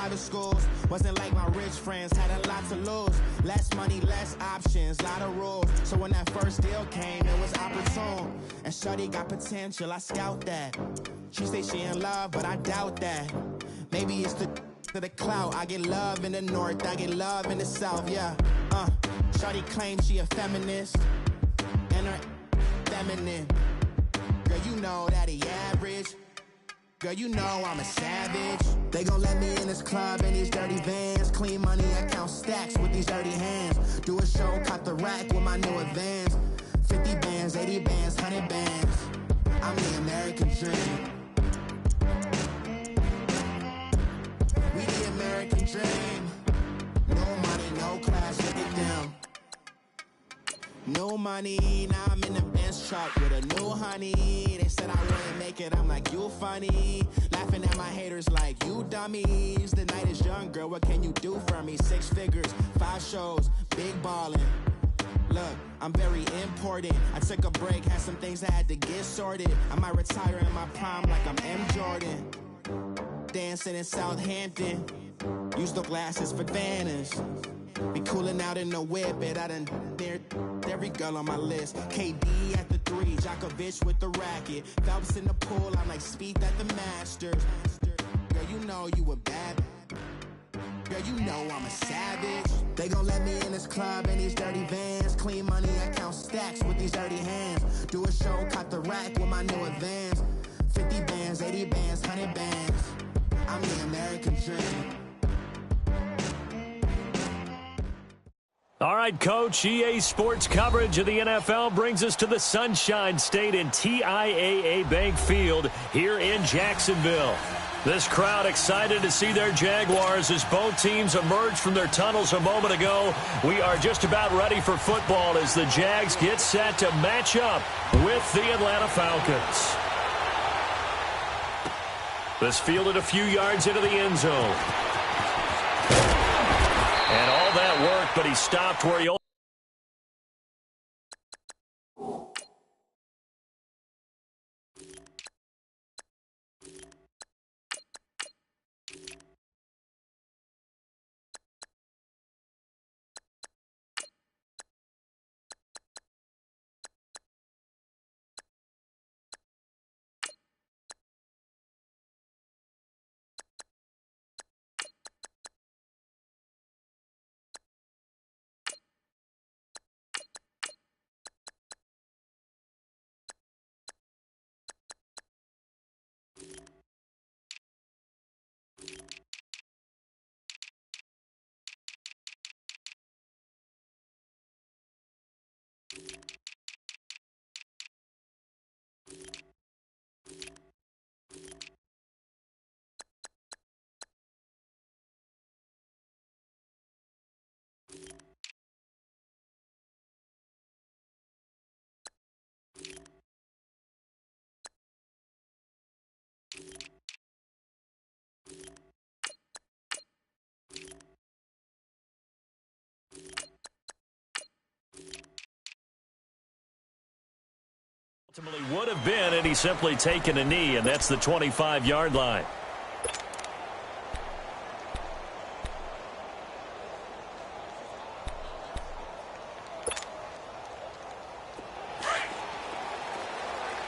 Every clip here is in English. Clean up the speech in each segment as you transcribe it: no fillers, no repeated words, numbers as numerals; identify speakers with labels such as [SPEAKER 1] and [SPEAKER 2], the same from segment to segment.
[SPEAKER 1] private schools. Wasn't like my rich friends, had a lot to lose. Less money, less options, lot of rules. So when that first deal came, it was opportune. And shawty got potential, I scout that. She say she in love, but I doubt that. Maybe it's the clout. I get love in the north, I get love in the south, yeah. Shawty claims she a feminist, and her feminine. Girl, you know that he average. Girl, you know I'm a savage. They gon' let me in this club in these dirty vans. Clean money, I count stacks with these dirty hands. Do a show, caught the rack with my new advance. 50 bands, 80 bands, 100 bands. I'm the American dream. We the American dream. No money, no class, look at them. No money, now I'm in the Benz truck with a new honey. They said I wouldn't make it, I'm like, you funny. Laughing at my haters like, you dummies. The night is young, girl, what can you do for me? 6 figures, 5 shows, big ballin'. Look, I'm very important. I took a break, had some things I had to get sorted. I might retire in my prime like I'm M. Jordan. Dancing in Southampton. Use the glasses for Vanish. Be cooling out in the whip, and I done dared every girl on my list. KD at the 3, Djokovic with the racket. Phelps in the pool, I'm like Speed at the Masters. Girl, you know you a bad. Girl, you know I'm a savage. They gon' let me in this club in these dirty vans. Clean money, I count stacks with these dirty hands. Do a show, caught the rack with my new advance. 50 bands, 80 bands, 100 bands. I'm the American dream.
[SPEAKER 2] All right, Coach, EA Sports coverage of the NFL brings us to the Sunshine State in TIAA Bank Field here in Jacksonville. This crowd excited to see their Jaguars as both teams emerged from their tunnels a moment ago. We are just about ready for football as the Jags get set to match up with the Atlanta Falcons. This fielded a few yards into the end zone. And all that work, but he stopped where he... Ultimately would have been, and he's simply taken a knee, and that's the 25-yard line.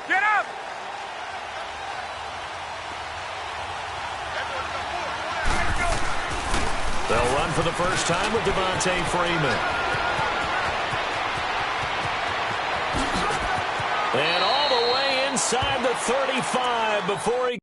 [SPEAKER 3] Get up!
[SPEAKER 2] They'll run for the first time with Devontae Freeman. And all the way inside the 35 before he...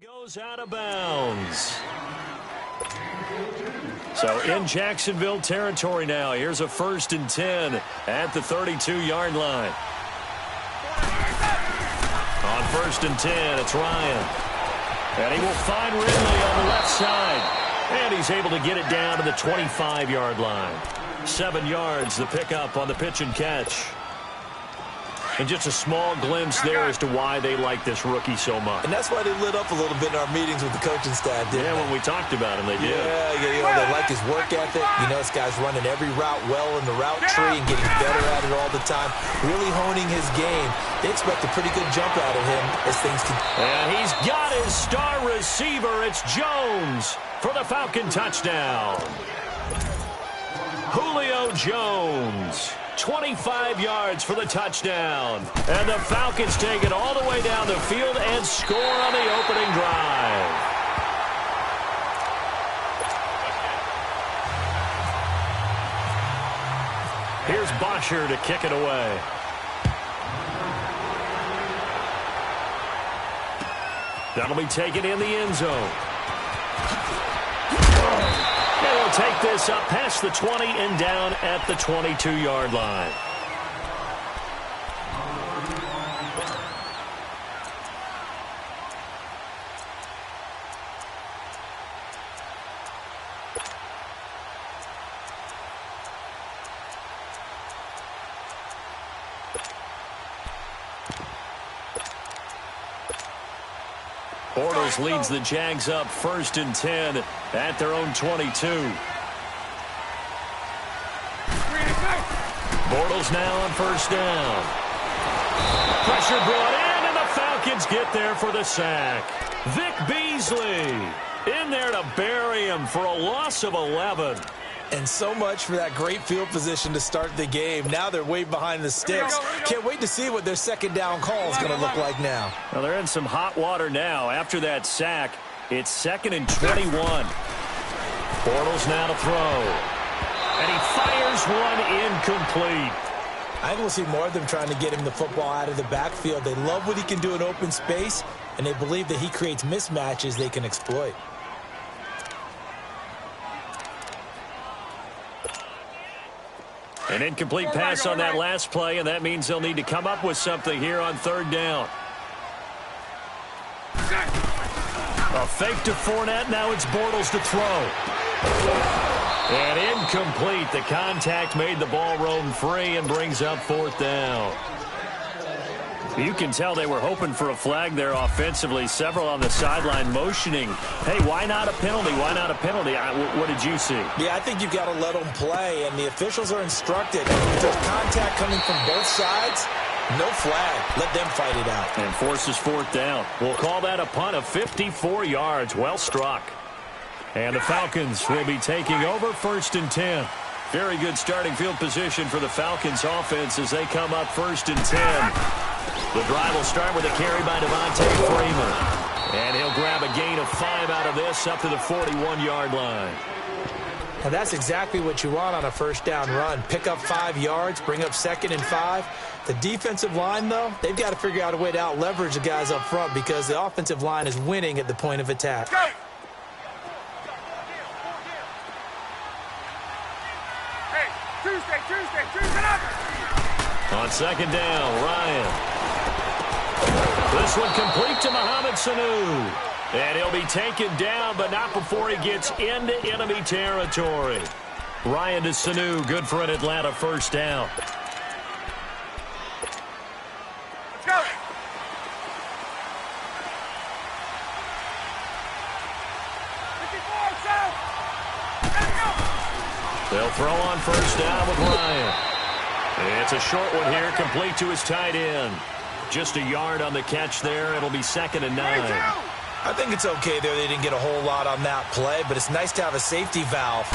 [SPEAKER 2] Goes out of bounds. So in Jacksonville territory now. Here's a 1st and 10 at the 32-yard line. On first and 10. It's Ryan. And he will find Ridley on the left side. And he's able to get it down to the 25-yard line. 7 yards, the pickup on the pitch and catch. And just a small glimpse there as to why they like this rookie so much.
[SPEAKER 4] And that's why they lit up a little bit in our meetings with the coaching staff, didn't they?
[SPEAKER 2] When we talked about him, they did.
[SPEAKER 4] Yeah, they like his work ethic. This guy's running every route well in the route tree and getting better at it all the time, really honing his game. They expect a pretty good jump out of him as things can.
[SPEAKER 2] And he's got his star receiver. It's Jones for the Falcon touchdown. Julio Jones. 25 yards for the touchdown. And the Falcons take it all the way down the field and score on the opening drive. Here's Bosher to kick it away. That'll be taken in the end zone. And he'll take this up past the 20 and down at the 22-yard line. Bortles leads the Jags up first and 10 at their own 22. Bortles now on first down. Pressure brought in, and the Falcons get there for the sack. Vic Beasley in there to bury him for a loss of 11.
[SPEAKER 4] And so much for that great field position to start the game. Now they're way behind the sticks. Can't wait to see what their second down call is going to look like now.
[SPEAKER 2] Well, they're in some hot water now. After that sack, it's 2nd and 21. Bortles now to throw. And he fires one incomplete.
[SPEAKER 4] I think we'll see more of them trying to get him the football out of the backfield. They love what he can do in open space, and they believe that he creates mismatches they can exploit.
[SPEAKER 2] An incomplete pass on that last play, and that means they'll need to come up with something here on third down. A fake to Fournette. Now it's Bortles to throw. And incomplete. The contact made the ball roam free and brings up fourth down. You can tell they were hoping for a flag there offensively. Several on the sideline motioning. Hey, why not a penalty? Why not a penalty? What did you see?
[SPEAKER 4] Yeah, I think you've got to let them play, and the officials are instructed. If there's contact coming from both sides, no flag. Let them fight it out.
[SPEAKER 2] And forces fourth down. We'll call that a punt of 54 yards. Well struck. And the Falcons will be taking over first and 10. Very good starting field position for the Falcons offense as they come up first and 10. The drive will start with a carry by Devontae Freeman. And he'll grab a gain of 5 out of this up to the 41-yard line.
[SPEAKER 4] And that's exactly what you want on a first down run. Pick up 5 yards, bring up 2nd and 5. The defensive line, though, they've got to figure out a way to out-leverage the guys up front because the offensive line is winning at the point of attack.
[SPEAKER 3] Go! Tuesday up!
[SPEAKER 2] On second down, Ryan. This one complete to Mohamed Sanu. And he'll be taken down, but not before he gets into enemy territory. Ryan to Sanu, good for an Atlanta first down.
[SPEAKER 3] Let's go!
[SPEAKER 2] They'll throw on first down with Ryan. It's a short one here, complete to his tight end. Just a yard on the catch there. It'll be 2nd and 9.
[SPEAKER 4] I think it's okay there. They didn't get a whole lot on that play, but it's nice to have a safety valve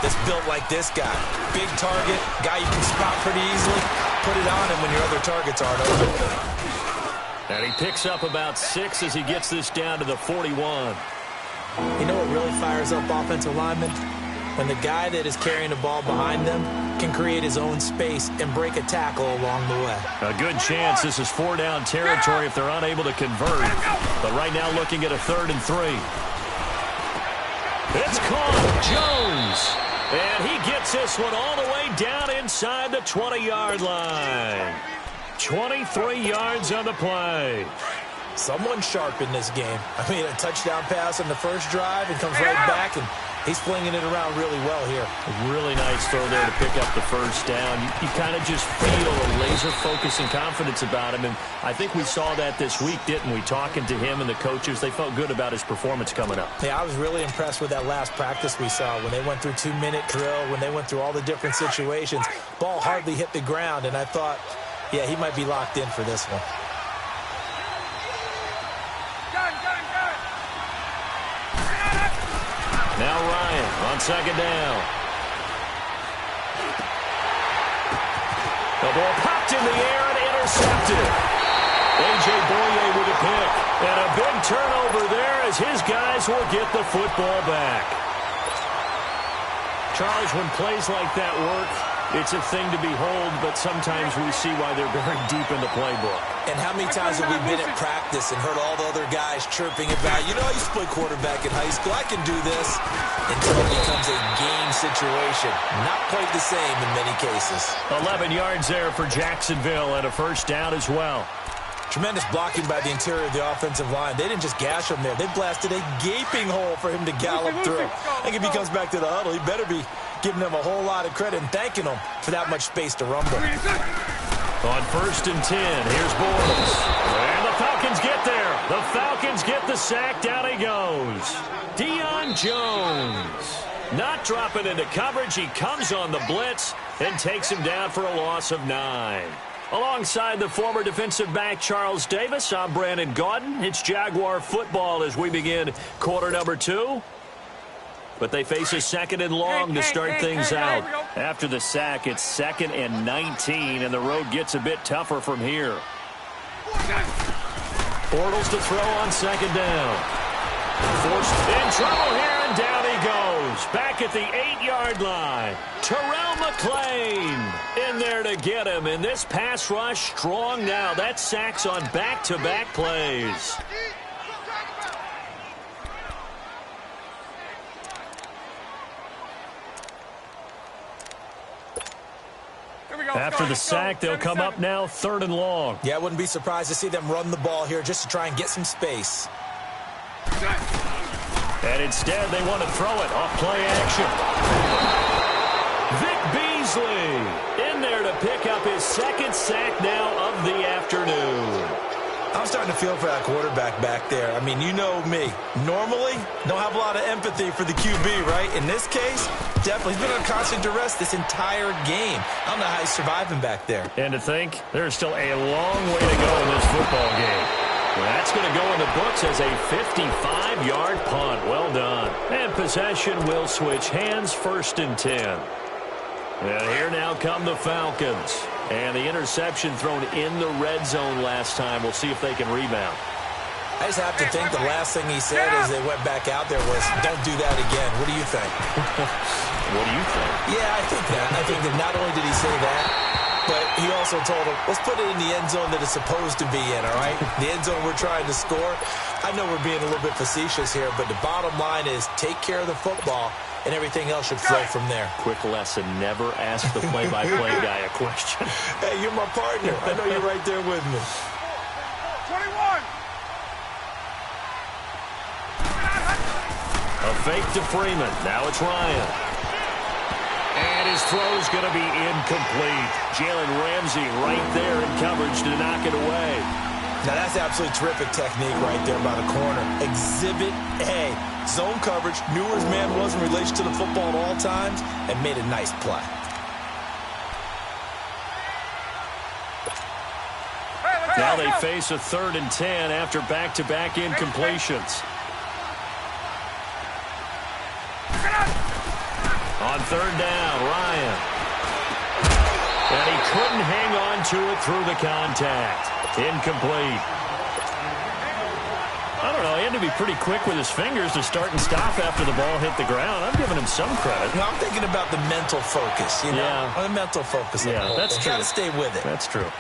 [SPEAKER 4] that's built like this guy. Big target, guy you can spot pretty easily. Put it on him when your other targets aren't open.
[SPEAKER 2] And he picks up about 6 as he gets this down to the 41.
[SPEAKER 4] You know what really fires up offensive linemen? When the guy that is carrying the ball behind them can create his own space and break a tackle along the way.
[SPEAKER 2] A good chance this is 4-down territory if they're unable to convert. But right now looking at a 3rd and 3. It's caught. Jones. And he gets this one all the way down inside the 20-yard line. 23 yards on the play.
[SPEAKER 4] Someone sharp in this game. I mean, a touchdown pass on the first drive and comes right back, and he's flinging it around really well here.
[SPEAKER 2] A really nice throw there to pick up the first down. You kind of just feel a laser focus and confidence about him, and I think we saw that this week, didn't we? Talking to him and the coaches, they felt good about his performance coming up.
[SPEAKER 4] Yeah, I was really impressed with that last practice we saw when they went through 2-minute drill, when they went through all the different situations. Ball hardly hit the ground, and I thought, yeah, he might be locked in for this one.
[SPEAKER 2] Now Ryan on second down. The ball popped in the air and intercepted. A.J. Boye with a pick. And a big turnover there as his guys will get the football back. Charles, when plays like that work, it's a thing to behold, but sometimes we see why they're very deep in the playbook.
[SPEAKER 4] And how many times have we been at practice and heard all the other guys chirping about, you know, I used to play quarterback in high school, I can do this, until it becomes a game situation. Not quite the same in many cases.
[SPEAKER 2] 11 yards there for Jacksonville and a first down as well.
[SPEAKER 4] Tremendous blocking by the interior of the offensive line. They didn't just gash him there. They blasted a gaping hole for him to gallop through. I think if he comes back to the huddle, he better be giving them a whole lot of credit and thanking them for that much space to rumble.
[SPEAKER 2] On 1st and 10, here's Bortles. And the Falcons get there. The Falcons get the sack. Down he goes. Deion Jones. Not dropping into coverage. He comes on the blitz and takes him down for a loss of 9. Alongside the former defensive back Charles Davis, I'm Brandon Gaudin. It's Jaguar football as we begin quarter number 2. But they face a 2nd and long to start things out. After the sack, it's 2nd and 19, and the road gets a bit tougher from here. Bortles to throw on 2nd down. Forced in trouble here, and down he goes. Back at the 8-yard line. Terrell McClain in there to get him. And this pass rush strong now. That sack's on back-to-back plays. After the sack, they'll come up now 3rd and long.
[SPEAKER 4] Yeah, I wouldn't be surprised to see them run the ball here just to try and get some space.
[SPEAKER 2] And instead, they want to throw it off play action. Vic Beasley in there to pick up his 2nd sack now of the afternoon.
[SPEAKER 4] I'm starting to feel for that quarterback back there. I mean, you know me. Normally, don't have a lot of empathy for the QB, right? In this case, definitely. He's been under constant duress this entire game. I don't know how he's surviving back there.
[SPEAKER 2] And to think, there's still a long way to go in this football game. Well, that's going to go in the books as a 55-yard punt. Well done. And possession will switch hands, 1st and 10. And here now come the Falcons. And the interception thrown in the red zone last time. We'll see if they can rebound.
[SPEAKER 4] I just have to think the last thing he said as they went back out there was, don't do that again. What do you think?
[SPEAKER 2] What do you think?
[SPEAKER 4] Yeah, I think that. I think that not only did he say that, but he also told him, let's put it in the end zone that it's supposed to be in, all right? The end zone we're trying to score. I know we're being a little bit facetious here, but the bottom line is take care of the football, and everything else should flow from there.
[SPEAKER 2] Quick lesson, never ask the play-by-play guy a question.
[SPEAKER 4] Hey, you're my partner. I know you're right there with me.
[SPEAKER 3] 21.
[SPEAKER 2] A fake to Freeman. Now it's Ryan. And his throw's going to be incomplete. Jalen Ramsey right there in coverage to knock it away.
[SPEAKER 4] Now, that's absolutely terrific technique right there by the corner. Exhibit A. Zone coverage, knew where his man was in relation to the football at all times, and made a nice play.
[SPEAKER 2] Now they face a 3rd and 10 after back-to-back incompletions. On 3rd down, Ryan. And he couldn't hang on to it through the contact. Incomplete. I don't know. He had to be pretty quick with his fingers to start and stop after the ball hit the ground. I'm giving him some credit.
[SPEAKER 4] No, I'm thinking about the mental focus, you know?
[SPEAKER 2] Yeah.
[SPEAKER 4] The mental focus.
[SPEAKER 2] Yeah, that's true.
[SPEAKER 4] Got to stay with it.
[SPEAKER 2] That's true.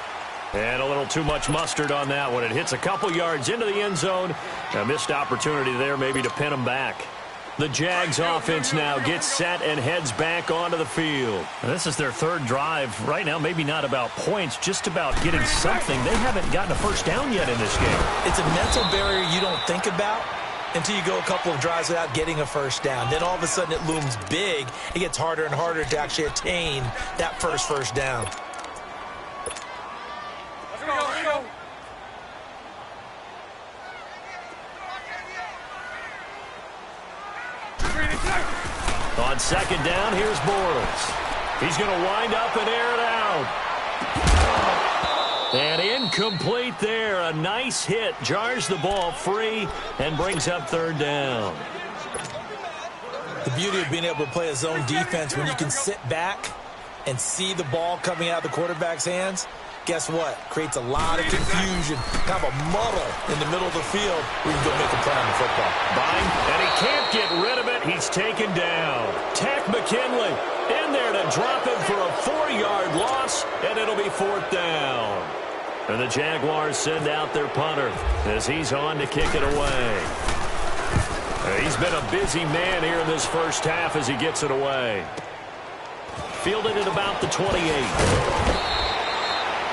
[SPEAKER 2] And a little too much mustard on that one. It hits a couple yards into the end zone. A missed opportunity there maybe to pin him back. The Jags offense now gets set and heads back onto the field.
[SPEAKER 5] And this is their third drive. Right now, maybe not about points, just about getting something. They haven't gotten a first down yet in this game.
[SPEAKER 4] It's a mental barrier you don't think about until you go a couple of drives without getting a first down. Then all of a sudden it looms big. It gets harder and harder to actually attain that first down.
[SPEAKER 3] Let's go.
[SPEAKER 2] On second down, here's Bortles. He's going to wind up and air it out. And incomplete there. A nice hit. Jars the ball free and brings up third down.
[SPEAKER 4] The beauty of being able to play a zone defense when you can sit back and see the ball coming out of the quarterback's hands, guess what? Creates a lot of confusion, kind of a muddle in the middle of the field where you can go make a play on the football.
[SPEAKER 2] Bang, and he can't get rid of it. He's taken down. Tack McKinley in there to drop him for a 4-yard loss, and it'll be fourth down. And the Jaguars send out their punter as he's on to kick it away. He's been a busy man here in this first half as he gets it away. Fielded at about the 28.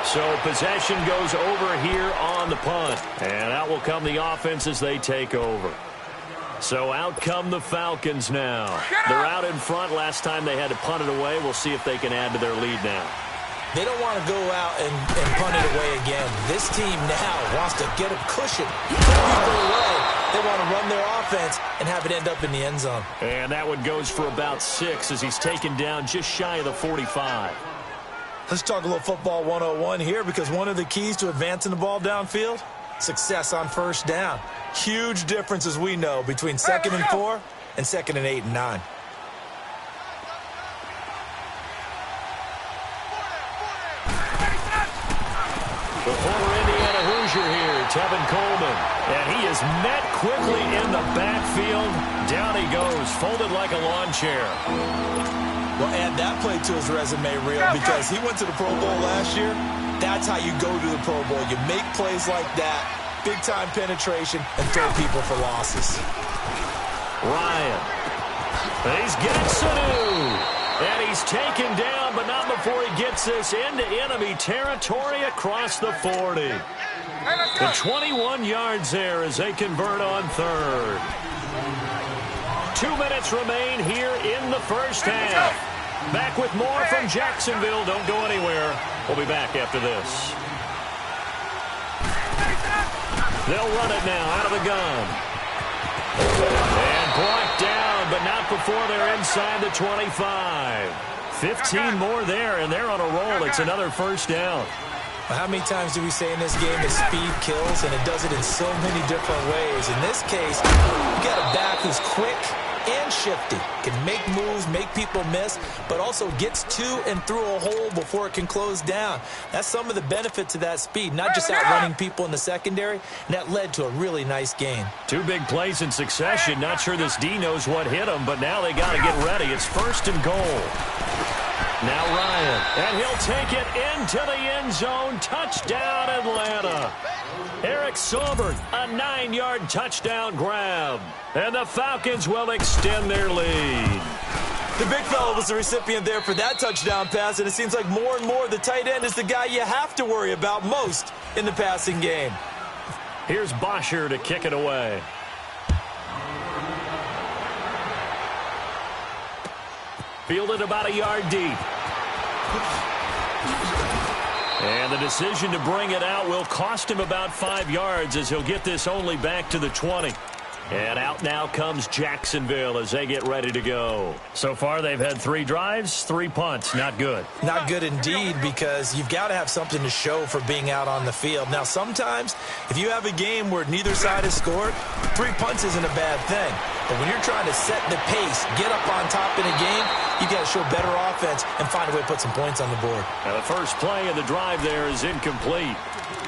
[SPEAKER 2] So possession goes over here on the punt. And out will come the offense as they take over. So out come the Falcons now. They're out in front. Last time they had to punt it away. We'll see if they can add to their lead now.
[SPEAKER 4] They don't want to go out and punt it away again. This team now wants to get a cushion, put people away. They want to run their offense and have it end up in the end zone.
[SPEAKER 2] And that one goes for about 6 as he's taken down just shy of the 45.
[SPEAKER 4] Let's talk a little football 101 here, because one of the keys to advancing the ball downfield, success on first down. Huge difference, as we know, between 2nd and 4 and 2nd and 8 and 9.
[SPEAKER 2] The former Indiana Hoosier here, Tevin Coleman. And he is met quickly in the backfield. Down he goes, folded like a lawn chair.
[SPEAKER 4] Well, add that play to his resume, Real, because he went to the Pro Bowl last year. That's how you go to the Pro Bowl. You make plays like that, big-time penetration, and throw people for losses.
[SPEAKER 2] Ryan. And he's getting Sanu. And he's taken down, but not before he gets this into enemy territory across the 40. The 21 yards there as they convert on third. 2 minutes remain here in the first half. Back with more from Jacksonville. Don't go anywhere. We'll be back after this. They'll run it now out of the gun. And blocked down, but not before they're inside the 25. 15 more there, and they're on a roll. It's another first down.
[SPEAKER 4] Well, how many times do we say in this game that speed kills, and it does it in so many different ways? In this case, you got a back who's quick and shifty, can make moves, make people miss, but also gets to and through a hole before it can close down. That's some of the benefits of that speed, not just outrunning people in the secondary, and that led to a really nice gain. 2
[SPEAKER 2] big plays in succession. Not sure this D knows what hit him, but now they got to get ready. It's 1st and goal. Now Ryan, and he'll take it into the end zone. Touchdown, Atlanta. Eric Saubert, a 9-yard touchdown grab. And the Falcons will extend their lead.
[SPEAKER 4] The big fella was the recipient there for that touchdown pass, and it seems like more and more the tight end is the guy you have to worry about most in the passing game.
[SPEAKER 2] Here's Bosher to kick it away. Fielded about a yard deep. And the decision to bring it out will cost him about 5 yards as he'll get this only back to the 20. And out now comes Jacksonville as they get ready to go.
[SPEAKER 5] So far, they've had 3 drives, 3 punts. Not good.
[SPEAKER 4] Not good indeed, because you've got to have something to show for being out on the field. Now, sometimes, if you have a game where neither side has scored, 3 punts isn't a bad thing. But when you're trying to set the pace, get up on top in a game, you've got to show better offense and find a way to put some points on the board.
[SPEAKER 2] Now, the first play of the drive there is incomplete.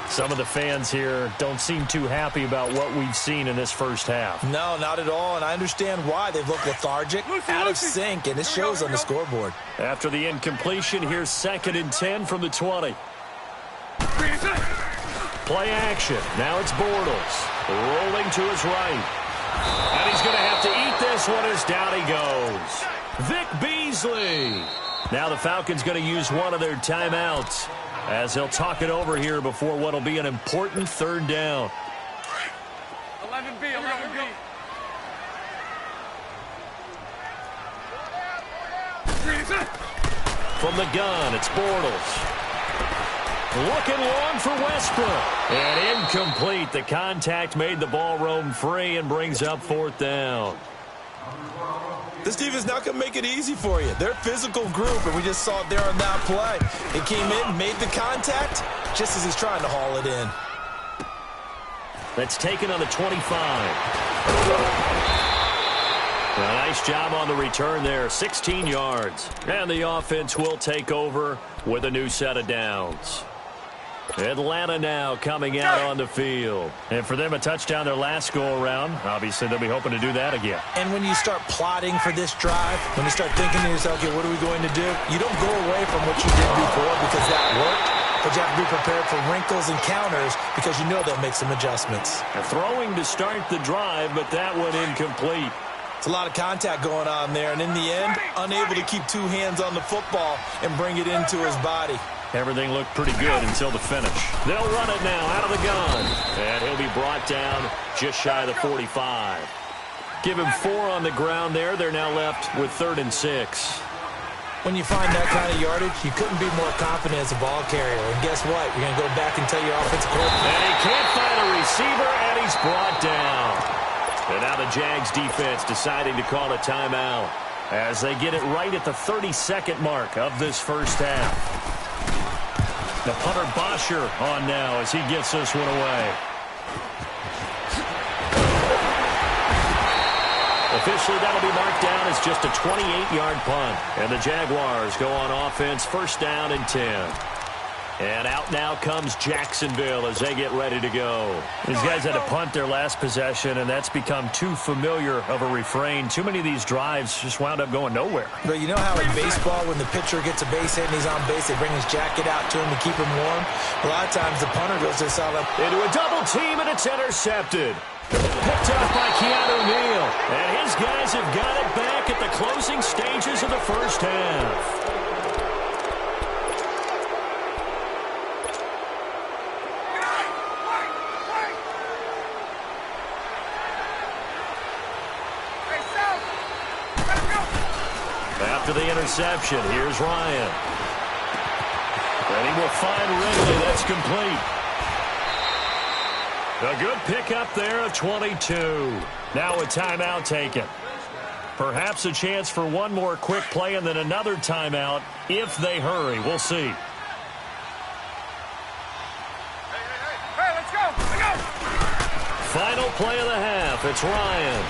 [SPEAKER 5] Some of the fans here don't seem too happy about what we've seen in this first half.
[SPEAKER 4] No, not at all, and I understand why. They've looked lethargic, out of sync, and it shows on the scoreboard.
[SPEAKER 2] After the incompletion, here's 2nd and 10 from the 20. Play action. Now it's Bortles. Rolling to his right. And he's going to have to eat this one as down he goes. Vic Beasley. Now the Falcons going to use one of their timeouts as they'll talk it over here before what will be an important third down.
[SPEAKER 3] 11B, 11B.
[SPEAKER 2] From the gun, it's Bortles. Looking long for Westbrook. And incomplete. The contact made the ball roam free and brings up fourth down.
[SPEAKER 4] This defense not going to make it easy for you. They're a physical group, and we just saw it there on that play. He came in, made the contact, just as he's trying to haul it in.
[SPEAKER 2] That's taken on the 25. A nice job on the return there, 16 yards. And the offense will take over with a new set of downs. Atlanta now coming out on the field. And for them, a touchdown their last go-around. Obviously, they'll be hoping to do that again.
[SPEAKER 4] And when you start plotting for this drive, when you start thinking to yourself, okay, what are we going to do? You don't go away from what you did before because that worked. But you have to be prepared for wrinkles and counters because you know they'll make some adjustments.
[SPEAKER 2] Throwing to start the drive, but that one incomplete.
[SPEAKER 4] It's a lot of contact going on there, and in the end, unable to keep two hands on the football and bring it into his body.
[SPEAKER 2] Everything looked pretty good until the finish. They'll run it now out of the gun. And he'll be brought down just shy of the 45. Give him 4 on the ground there. They're now left with 3rd and 6.
[SPEAKER 4] When you find that kind of yardage, you couldn't be more confident as a ball carrier. And guess what? You're going to go back and tell your offensive coordinator.
[SPEAKER 2] And he can't find a receiver, and he's brought down. And now the Jags defense deciding to call a timeout as they get it right at the 32nd mark of this first half. The punter Bosher on now as he gets this one away. Officially, that'll be marked down as just a 28-yard punt. And the Jaguars go on offense, first down and 10. And out now comes Jacksonville as they get ready to go. These guys had to punt their last possession, and that's become too familiar of a refrain. Too many of these drives just wound up going nowhere.
[SPEAKER 4] But you know how in baseball, when the pitcher gets a base hit and he's on base, they bring his jacket out to him to keep him warm? A lot of times the punter goes to the sideline.
[SPEAKER 2] Into a double team, and it's intercepted. Picked up by Keanu Neal. And his guys have got it back at the closing stages of the first half. After the interception, here's Ryan. And he will find Ridley. That's complete. A good pickup there of 22. Now a timeout taken. Perhaps a chance for one more quick play and then another timeout if they hurry. We'll see.
[SPEAKER 3] Hey, let's go. Let's go.
[SPEAKER 2] Final play of the half. It's Ryan.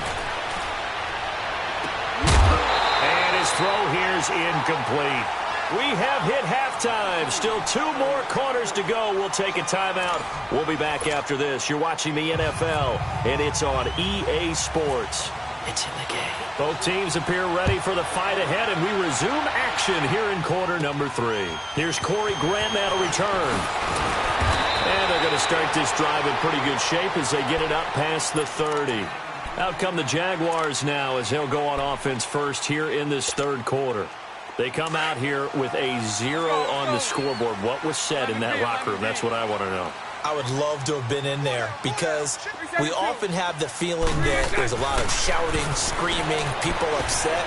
[SPEAKER 2] And his throw here's incomplete. We have hit halftime. Still 2 more quarters to go. We'll take a timeout. We'll be back after this. You're watching the NFL, and it's on EA Sports. It's in the game. Both teams appear ready for the fight ahead, and we resume action here in quarter number 3. Here's Corey Grant now to return. And they're going to start this drive in pretty good shape as they get it up past the 30. Out come the Jaguars now as they'll go on offense first here in this third quarter. They come out here with a 0 on the scoreboard. What was said in that locker room? That's what I want to know.
[SPEAKER 4] I would love to have been in there because we often have the feeling that there's a lot of shouting, screaming, people upset.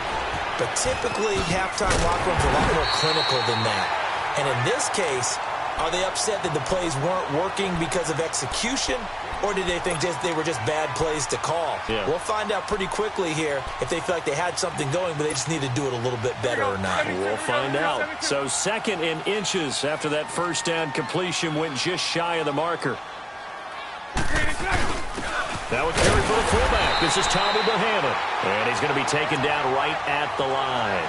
[SPEAKER 4] But typically, halftime locker rooms are a lot more clinical than that. And in this case, are they upset that the plays weren't working because of execution? Or did they think they were just bad plays to call?
[SPEAKER 2] Yeah. We'll
[SPEAKER 4] find out pretty quickly here if they feel like they had something going, but they just need to do it a little bit better or not.
[SPEAKER 2] We'll find out. So 2nd and inches after that first down completion went just shy of the marker. Now a carry for the fullback. This is Tommy Bohannon. And he's going to be taken down right at the line.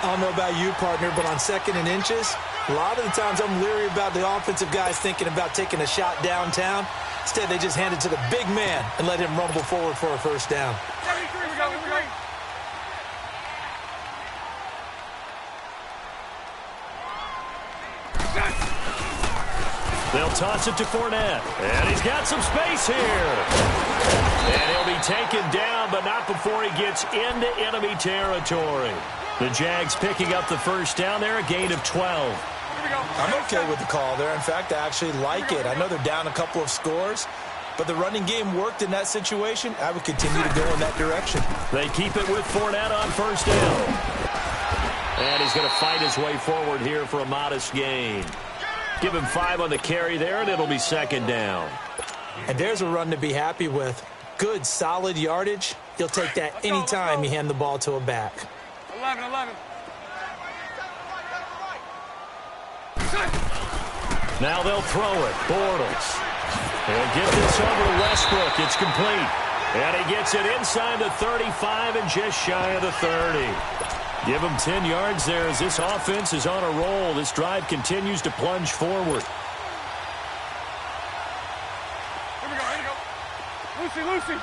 [SPEAKER 4] I don't know about you, partner, but on 2nd and inches, a lot of the times I'm leery about the offensive guys thinking about taking a shot downtown. Instead, they just hand it to the big man and let him rumble forward for a first down.
[SPEAKER 2] They'll toss it to Fournette. And he's got some space here. And taken down, but not before he gets into enemy territory. The Jags picking up the first down there, a gain of 12.
[SPEAKER 4] I'm okay with the call there. In fact, I actually like it. I know they're down a couple of scores, but the running game worked in that situation. I would continue to go in that direction.
[SPEAKER 2] They keep it with Fournette on first down. And he's going to fight his way forward here for a modest gain. Give him 5 on the carry there, and it'll be second down.
[SPEAKER 4] And there's a run to be happy with. Good, solid yardage. You'll take that any time you hand the ball to a back.
[SPEAKER 3] 11.
[SPEAKER 2] Now they'll throw it. Bortles. He'll get this over to Westbrook. It's complete. And he gets it inside the 35 and just shy of the 30. Give him 10 yards there as this offense is on a roll. This drive continues to plunge forward.
[SPEAKER 3] Here we go. Lucy.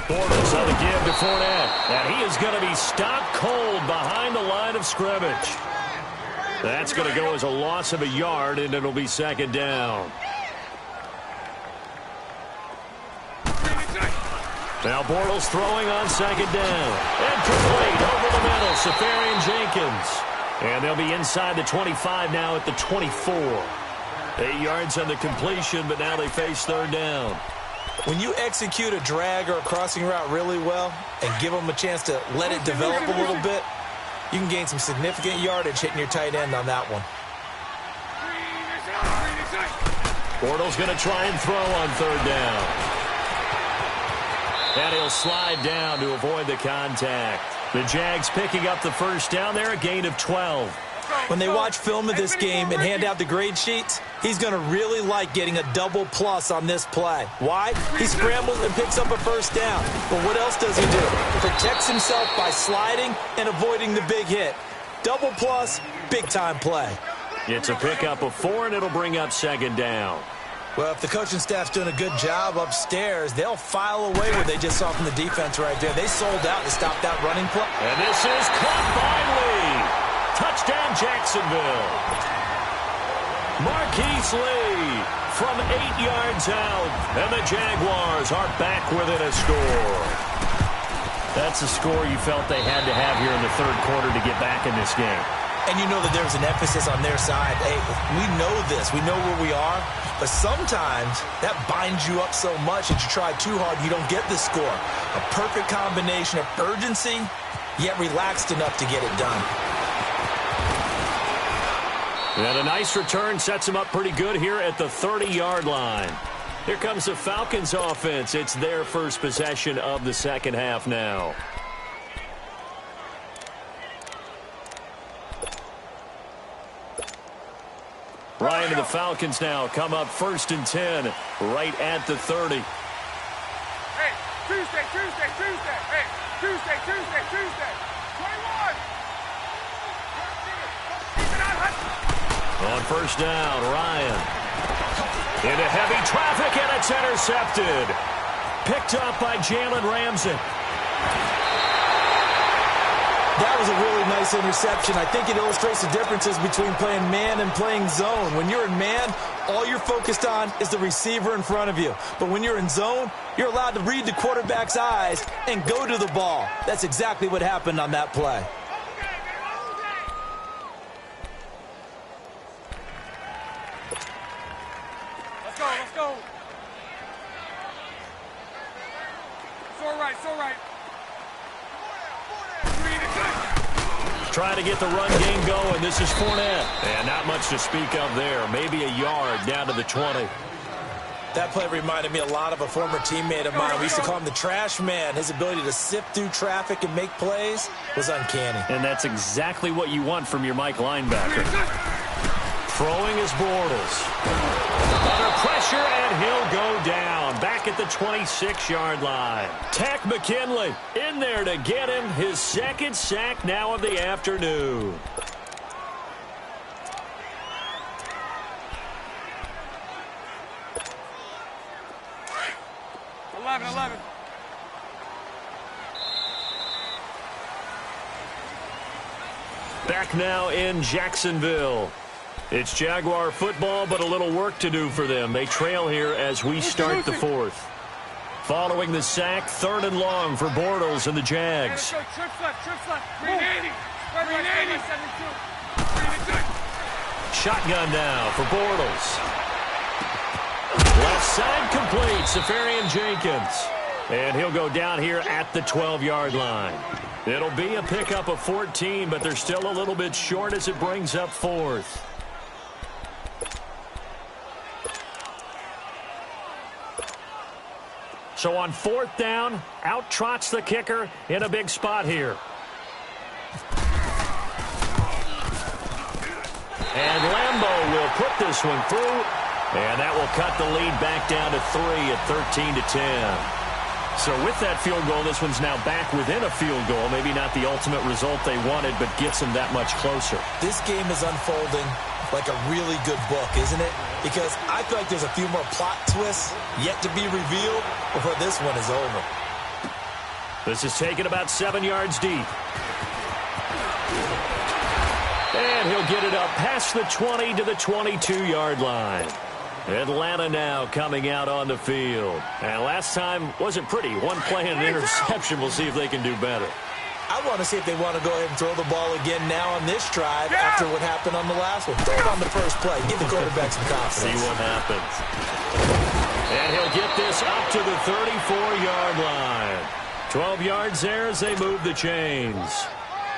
[SPEAKER 2] Bortles on the give to Fournette. And he is going to be stopped cold behind the line of scrimmage. That's going to go as a loss of a yard, and it'll be second down. Now Bortles throwing on second down. And complete over the middle, Safarian Jenkins. And they'll be inside the 25 now at the 24. 8 yards on the completion, but now they face third down.
[SPEAKER 4] When you execute a drag or a crossing route really well and give them a chance to let it develop a little bit, you can gain some significant yardage hitting your tight end on that one.
[SPEAKER 2] Bortles going to try and throw on third down. And he'll slide down to avoid the contact. The Jags picking up the first down there, a gain of 12.
[SPEAKER 4] When they watch film of this game and hand out the grade sheets, he's going to really like getting a double plus on this play. Why? He scrambles and picks up a first down. But what else does he do? Protects himself by sliding and avoiding the big hit. Double plus, big-time play.
[SPEAKER 2] It's a pickup of 4, and it'll bring up second down.
[SPEAKER 4] Well, if the coaching staff's doing a good job upstairs, they'll file away what they just saw from the defense right there. They sold out to stop that running play.
[SPEAKER 2] And this is caught by Lee. Touchdown, Jacksonville. Marquise Lee from 8 yards out, and the Jaguars are back within a score. That's a score you felt they had to have here in the third quarter to get back in this game.
[SPEAKER 4] And you know that there was an emphasis on their side. Hey, we know this. We know where we are. But sometimes that binds you up so much that you try too hard, you don't get the score. A perfect combination of urgency, yet relaxed enough to get it done.
[SPEAKER 2] And a nice return sets them up pretty good here at the 30-yard line. Here comes the Falcons offense. It's their first possession of the second half now. Ryan and the Falcons now come up 1st and 10 right at the 30.
[SPEAKER 3] Hey, Tuesday. Hey, Tuesday. 21.
[SPEAKER 2] On first down, Ryan. Into heavy traffic, and it's intercepted. Picked up by Jalen Ramsey.
[SPEAKER 4] That was a really nice interception. I think it illustrates the differences between playing man and playing zone. When you're in man, all you're focused on is the receiver in front of you. But when you're in zone, you're allowed to read the quarterback's eyes and go to the ball. That's exactly what happened on that play.
[SPEAKER 3] Let's go. It's all right.
[SPEAKER 2] Trying to get the run game going. This is Fournette. And not much to speak of there. Maybe a yard down to the 20.
[SPEAKER 4] That play reminded me a lot of a former teammate of mine. We used to call him the trash man. His ability to sift through traffic and make plays was uncanny.
[SPEAKER 2] And that's exactly what you want from your Mike linebacker. Throwing is Bortles. Under pressure, and he'll go down. Back at the 26-yard line. Tack McKinley in there to get him his second sack now of the afternoon.
[SPEAKER 3] Eleven.
[SPEAKER 2] Back now in Jacksonville. It's Jaguar football, but a little work to do for them. They trail here as we start the fourth. Following the sack, 3rd and long for Bortles and the Jags.
[SPEAKER 3] Trips left. 380. 380.
[SPEAKER 2] Shotgun now for Bortles. Left side complete, Safarian Jenkins. And he'll go down here at the 12-yard line. It'll be a pickup of 14, but they're still a little bit short as it brings up 4th. So on 4th down, out trots the kicker in a big spot here. And Lambeau will put this one through, and that will cut the lead back down to 3 at 13-10. So with that field goal, this one's now back within a field goal. Maybe not the ultimate result they wanted, but gets them that much closer.
[SPEAKER 4] This game is unfolding like a really good book, isn't it? Because I feel like there's a few more plot twists yet to be revealed before this one is over.
[SPEAKER 2] This is taken about 7 yards deep. And he'll get it up past the 20 to the 22-yard line. Atlanta now coming out on the field. And last time wasn't pretty. One play and an interception. We'll see if they can do better.
[SPEAKER 4] I want to see if they want to go ahead and throw the ball again now on this drive after what happened on the last one. Throw it on the first play. Give the quarterback some confidence.
[SPEAKER 2] See what happens. And he'll get this up to the 34-yard line. 12 yards there as they move the chains.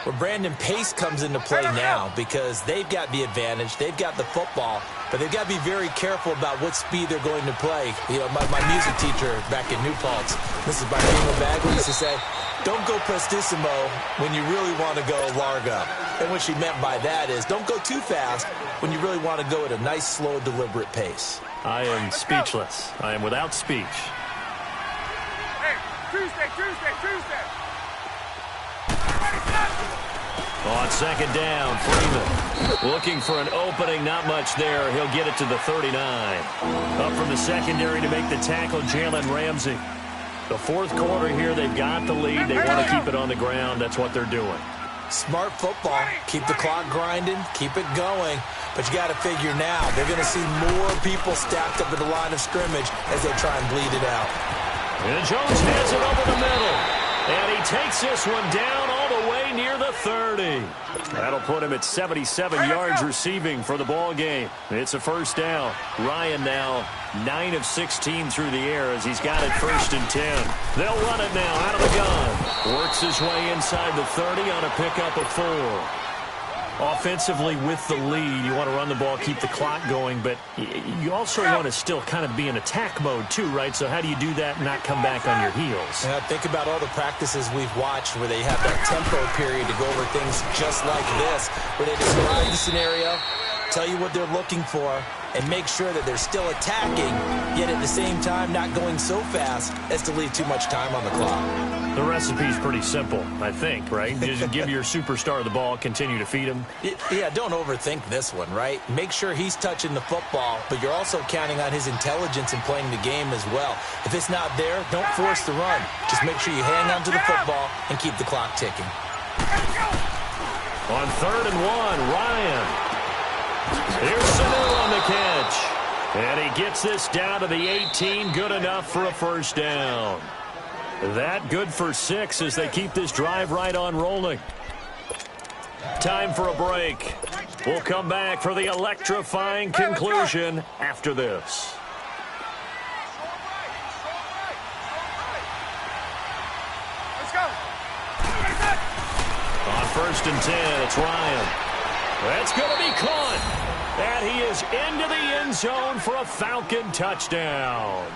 [SPEAKER 4] Well, Brandon, pace comes into play now because they've got the advantage. They've got the football, but they've got to be very careful about what speed they're going to play. You know, my music teacher back in New Paltz, this is by Dino Bagley, used to say, don't go prestissimo when you really want to go largo. And what she meant by that is don't go too fast when you really want to go at a nice, slow, deliberate pace.
[SPEAKER 2] I am speechless. I am without speech.
[SPEAKER 3] Hey, Tuesday.
[SPEAKER 2] On 2nd down, Freeman looking for an opening. Not much there. He'll get it to the 39. Up from the secondary to make the tackle, Jalen Ramsey. The 4th quarter here, they've got the lead. They want to keep it on the ground. That's what they're doing.
[SPEAKER 4] Smart football. Keep the clock grinding. Keep it going. But you got to figure now, they're going to see more people stacked up at the line of scrimmage as they try and bleed it out.
[SPEAKER 2] And Jones has it over the middle. And he takes this one down all the way near the 30. That'll put him at 77 yards receiving for the ball game. It's a 1st down. Ryan now 9 of 16 through the air as he's got it 1st and 10. They'll run it now out of the gun. Works his way inside the 30 on a pickup of 4. Offensively with the lead, you want to run the ball, keep the clock going, but you also want to still kind of be in attack mode too, right? So how do you do that and not come back on your heels?
[SPEAKER 4] Yeah, think about all the practices we've watched where they have that tempo period to go over things just like this, where they describe the scenario, tell you what they're looking for, and make sure that they're still attacking, yet at the same time not going so fast as to leave too much time on the clock.
[SPEAKER 2] The recipe's pretty simple, I think, right? Just give your superstar the ball, continue to feed him.
[SPEAKER 4] Yeah, don't overthink this one, right? Make sure he's touching the football, but you're also counting on his intelligence in playing the game as well. If it's not there, don't force the run. Just make sure you hang on to the football and keep the clock ticking.
[SPEAKER 2] On 3rd and 1, Ryan. Here's Sanu on the catch. And he gets this down to the 18, good enough for a 1st down. That good for 6 as they keep this drive right on rolling. Time for a break. We'll come back for the electrifying conclusion after this.
[SPEAKER 3] Let's go.
[SPEAKER 2] On 1st and 10, it's Ryan. That's going to be caught. And he is into the end zone for a Falcon touchdown.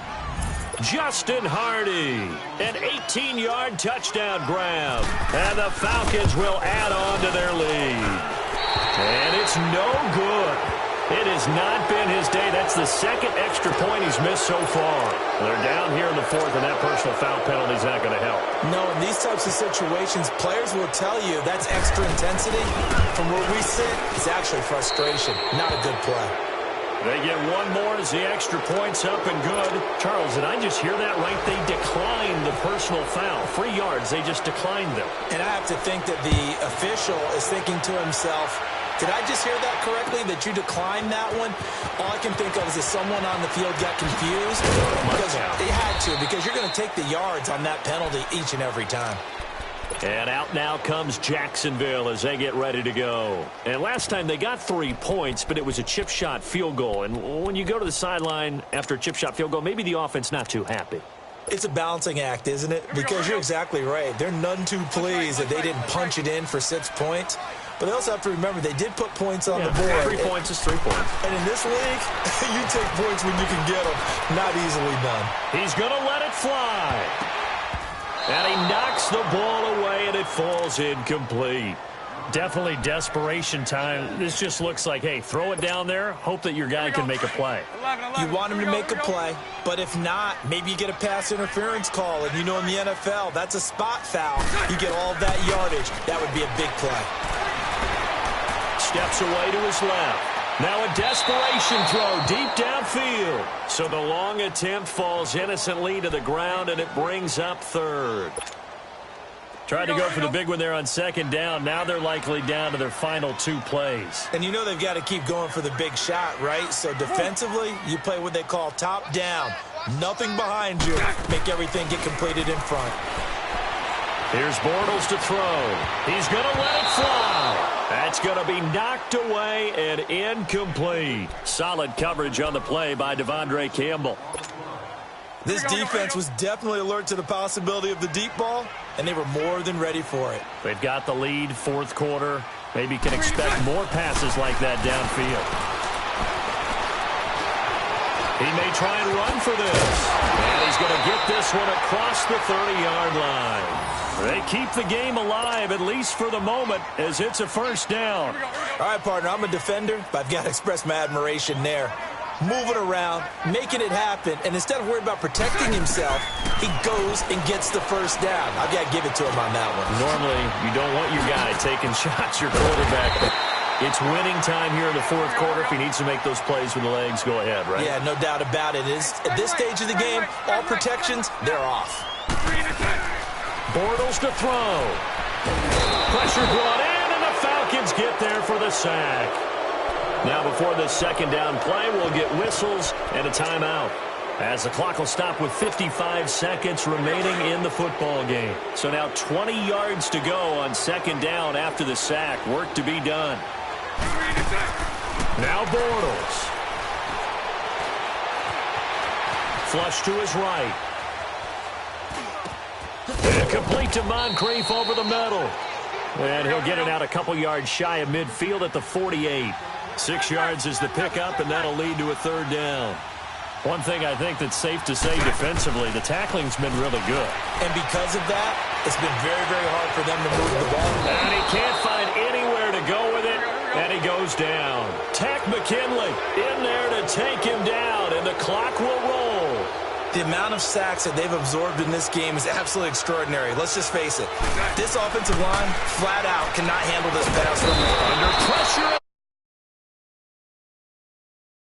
[SPEAKER 2] Justin Hardy, an 18-yard touchdown grab. And the Falcons will add on to their lead. And it's no good. It has not been his day. That's the 2nd extra point he's missed so far. They're down here in the 4th, and that personal foul penalty is not going to help.
[SPEAKER 4] No, in these types of situations, players will tell you that's extra intensity. From where we sit, it's actually frustration. Not a good play.
[SPEAKER 2] They get one more as the extra point's up and good. Charles, did I just hear that right? They declined the personal foul. 3 yards, they just declined them.
[SPEAKER 4] And I have to think that the official is thinking to himself, Did I just hear that correctly, that you declined that one? All I can think of is that someone on the field got confused. Because they had to, because you're going to take the yards on that penalty each and every time.
[SPEAKER 2] And out now comes Jacksonville as they get ready to go. And last time they got 3 points, but it was a chip shot field goal. And when you go to the sideline after a chip shot field goal, maybe the offense not too happy.
[SPEAKER 4] It's a balancing act, isn't it? Because you're exactly right. They're none too pleased that they didn't punch it in for 6 points. But they also have to remember they did put points on the board.
[SPEAKER 2] 3 points is 3 points.
[SPEAKER 4] And in this league, you take points when you can get them. Not easily done.
[SPEAKER 2] He's going to let it fly. And he knocks the ball away, and it falls incomplete.
[SPEAKER 5] Definitely desperation time. This just looks like, hey, throw it down there, hope that your guy can make a play.
[SPEAKER 3] 11.
[SPEAKER 4] You want him to make a play, but if not, maybe you get a pass interference call. And you know in the NFL, that's a spot foul. You get all of that yardage. That would be a big play.
[SPEAKER 2] Steps away to his left. Now a desperation throw deep downfield. So the long attempt falls innocently to the ground, and it brings up third.
[SPEAKER 5] Tried to go for the big one there on second down. Now they're likely down to their final 2 plays.
[SPEAKER 4] And you know they've got to keep going for the big shot, right? So defensively, you play what they call top down. Nothing behind you. Make everything get completed in front.
[SPEAKER 2] Here's Bortles to throw. He's going to let it fly. That's going to be knocked away and incomplete. Solid coverage on the play by Devondre Campbell.
[SPEAKER 4] This defense was definitely alert to the possibility of the deep ball, and they were more than ready for it.
[SPEAKER 5] They've got the lead, fourth quarter. Maybe can expect more passes like that downfield.
[SPEAKER 2] He may try and run for this. And he's going to get this one across the 30-yard line. They keep the game alive, at least for the moment, as it's a first down.
[SPEAKER 4] All right, partner, I'm a defender, but I've got to express my admiration there. Moving around, making it happen, and instead of worrying about protecting himself, he goes and gets the first down. I've got to give it to him on that one.
[SPEAKER 5] Normally, you don't want your guy taking shots, your quarterback, but it's winning time here in the fourth quarter. If he needs to make those plays with the legs, go ahead, right?
[SPEAKER 4] Yeah, no doubt about it. At this stage of the game, all protections, they're off.
[SPEAKER 2] Bortles to throw. Pressure brought in, and the Falcons get there for the sack. Now before this second down play, we'll get whistles and a timeout, as the clock will stop with 55 seconds remaining in the football game. So now 20 yards to go on second down after the sack. Work to be done. Now Bortles. Flush to his right. And complete to Moncrief over the middle. And he'll get it out a couple yards shy of midfield at the 48. 6 yards is the pickup, and that'll lead to a third down. One thing I think that's safe to say defensively, the tackling's been really good.
[SPEAKER 4] And because of that, it's been very, very hard for them to move the ball.
[SPEAKER 2] And he can't find anywhere to go with it, and he goes down. Tack McKinley in there to take him down, and the clock will roll.
[SPEAKER 4] The amount of sacks that they've absorbed in this game is absolutely extraordinary. Let's just face it. This offensive line, flat out, cannot handle this pass from the